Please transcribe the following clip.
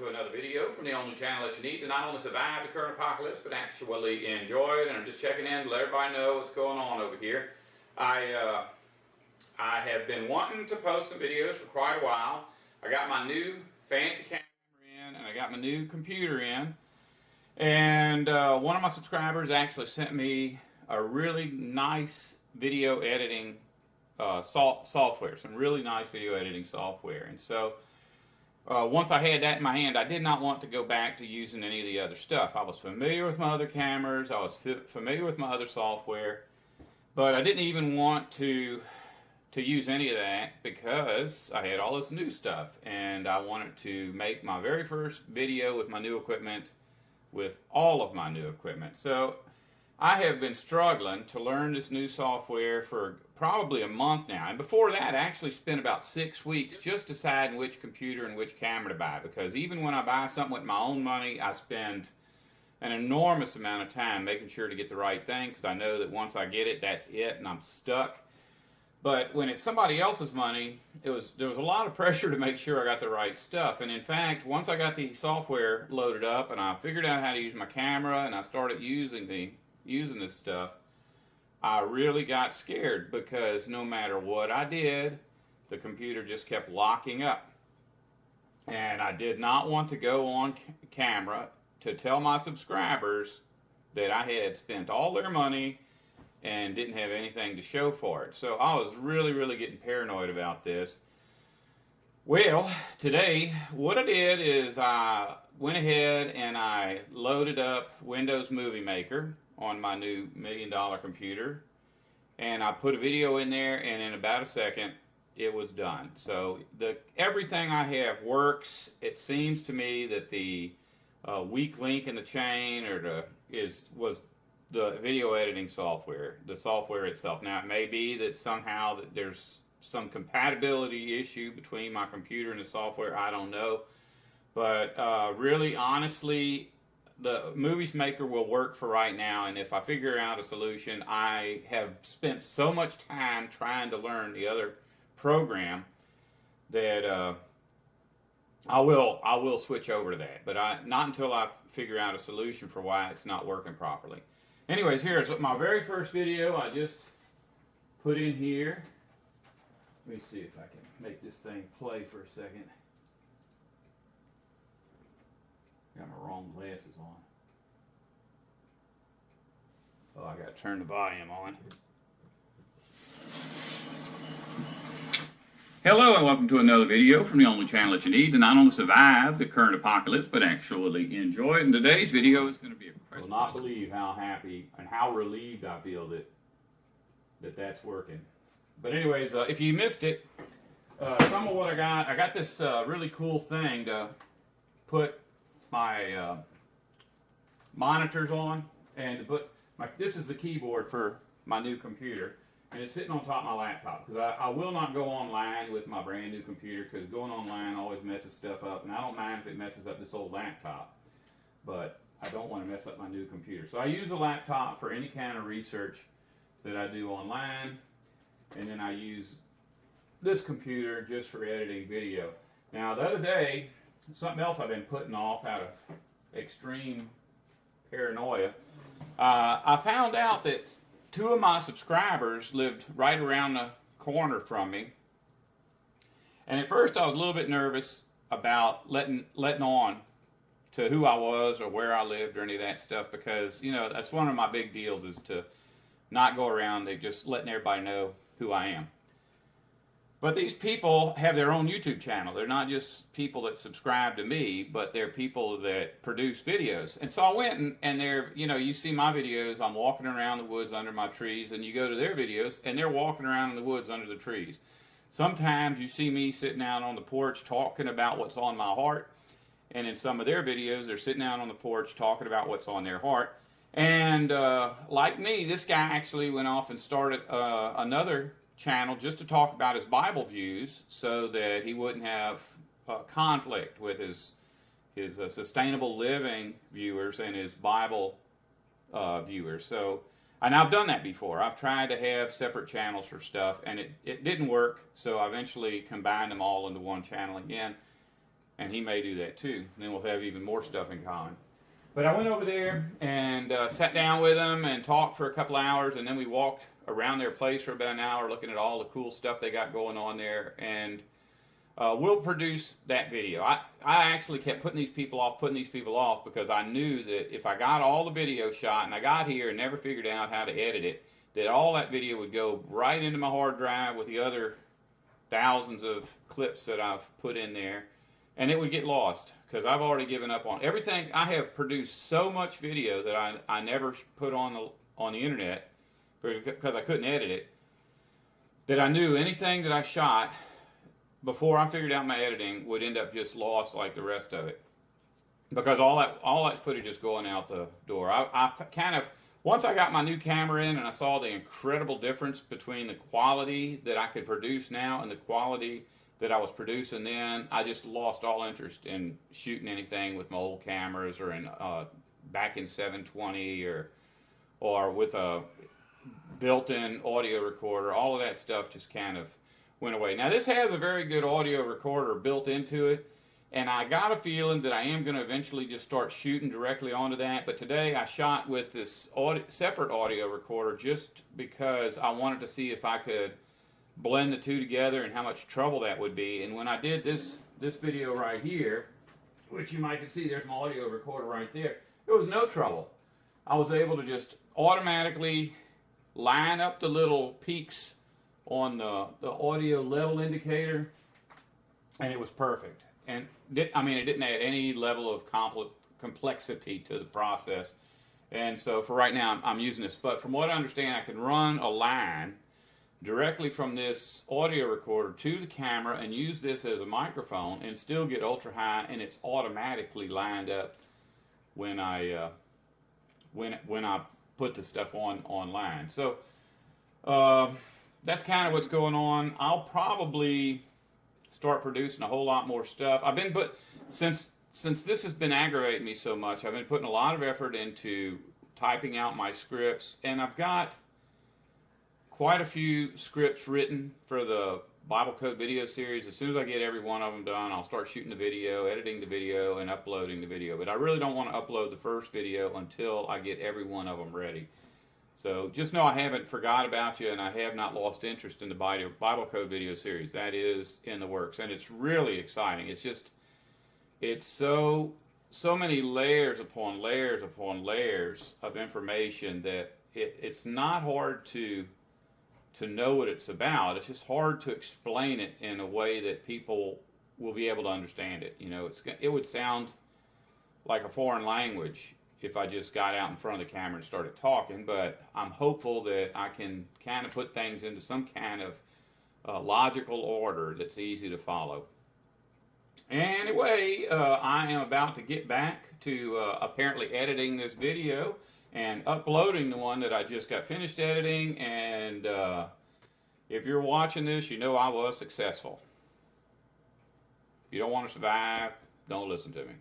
welcome to another video from the only channel that you need to not only survive the current apocalypse, but actually enjoy it. And I'm just checking in to let everybody know what's going on over here. I have been wanting to post some videos for quite a while. I got my new fancy camera in, and I got my new computer in. And one of my subscribers actually sent me a really nice video editing software, some really nice video editing software. And so once I had that in my hand, I did not want to go back to using any of the other stuff. I was familiar with my other cameras, I was familiar with my other software, but I didn't even want to use any of that because I had all this new stuff, and I wanted to make my very first video with my new equipment, with all of my new equipment. So I have been struggling to learn this new software for probably a month now. And before that, I actually spent about 6 weeks just deciding which computer and which camera to buy. Because even when I buy something with my own money, I spend an enormous amount of time making sure to get the right thing. Because I know that once I get it, that's it, and I'm stuck. But when it's somebody else's money, there was a lot of pressure to make sure I got the right stuff. And in fact, once I got the software loaded up and I figured out how to use my camera and I started using this stuff, I really got scared because no matter what I did, the computer just kept locking up. And I did not want to go on camera to tell my subscribers that I had spent all their money and didn't have anything to show for it. So I was really getting paranoid about this. Well, today what I did is I went ahead and I loaded up Windows Movie Maker on my new $1 million computer, and I put a video in there, and in about a second it was done. So everything I have works. It seems to me that the weak link in the chain was the video editing software, the software itself. Now it may be that somehow that there's some compatibility issue between my computer and the software, I don't know. But really, honestly, the Movies Maker will work for right now, and if I figure out a solution, I have spent so much time trying to learn the other program that I will switch over to that. But not until I figure out a solution for why it's not working properly. Anyways, here's my very first video I just put in here. Let me see if I can make this thing play for a second. Got my wrong glasses on. Oh, I gotta turn the volume on. Hello and welcome to another video from the only channel that you need to not only survive the current apocalypse, but actually enjoy it. And today's video is going to be a question. You'll not believe how happy and how relieved I feel that that's working. But anyways, if you missed it, some of what I got this really cool thing to put my monitors on, and to put this is the keyboard for my new computer, and it's sitting on top of my laptop because I will not go online with my brand new computer, because going online always messes stuff up, and I don't mind if it messes up this old laptop, but I don't want to mess up my new computer. So I use a laptop for any kind of research that I do online, and then I use this computer just for editing video. Now the other day, something else I've been putting off out of extreme paranoia, I found out that 2 of my subscribers lived right around the corner from me. And at first I was a little bit nervous about letting on to who I was or where I lived or any of that stuff, because, you know, that's one of my big deals, is to not go around just letting everybody know who I am. But these people have their own YouTube channel. They're not just people that subscribe to me, but they're people that produce videos. And so I went and they're, you know, you see my videos, I'm walking around the woods under my trees, and you go to their videos and they're walking around in the woods under the trees. Sometimes you see me sitting out on the porch talking about what's on my heart, and in some of their videos they're sitting out on the porch talking about what's on their heart. And like me, this guy actually went off and started another channel just to talk about his Bible views, so that he wouldn't have conflict with his sustainable living viewers and his Bible viewers. So, and I've done that before. I've tried to have separate channels for stuff, and it didn't work, so I eventually combined them all into one channel again. and he may do that too. And then we'll have even more stuff in common. But I went over there and sat down with them and talked for a couple hours, and then we walked around their place for about an hour looking at all the cool stuff they got going on there. And we'll produce that video. I actually kept putting these people off because I knew that if I got all the video shot and I got here and never figured out how to edit it, that all that video would go right into my hard drive with the other thousands of clips that I've put in there, and it would get lost because I've already given up on everything. I have produced so much video that I never put on the internet because I couldn't edit it, that I knew anything that I shot before I figured out my editing would end up just lost like the rest of it, because all that footage is going out the door. I kind of, once I got my new camera in and I saw the incredible difference between the quality that I could produce now and the quality that I was producing then, I just lost all interest in shooting anything with my old cameras or back in 720 or with a built-in audio recorder. All of that stuff just kind of went away. Now this has a very good audio recorder built into it, and I got a feeling that I am going to eventually just start shooting directly onto that. But today I shot with this separate audio recorder just because I wanted to see if I could blend the two together and how much trouble that would be. And when I did this video right here, which you might can see, there's my audio recorder right there, it was no trouble. I was able to just automatically line up the little peaks on the audio level indicator, and it was perfect. And it didn't add any level of complexity to the process. And so for right now, I'm using this. But from what I understand, I can run a line directly from this audio recorder to the camera and use this as a microphone and still get ultra high, and it's automatically lined up when I put the stuff online. So that's kind of what's going on. I'll probably start producing a whole lot more stuff. Since this has been aggravating me so much, I've been putting a lot of effort into typing out my scripts, and I've got quite a few scripts written for the Bible Code video series. As soon as I get every one of them done, I'll start shooting the video, editing the video, and uploading the video. But I really don't want to upload the first video until I get every one of them ready. So just know I haven't forgot about you, and I have not lost interest in the Bible Code video series. That is in the works, and it's really exciting. It's so many layers upon layers upon layers of information that it's not hard to know what it's about. It's just hard to explain it in a way that people will be able to understand it. You know, it would sound like a foreign language if I just got out in front of the camera and started talking, but I'm hopeful that I can kind of put things into some kind of logical order that's easy to follow. Anyway, I am about to get back to apparently editing this video and uploading the one that I just got finished editing, and if you're watching this, you know I was successful. If you don't want to survive, don't listen to me.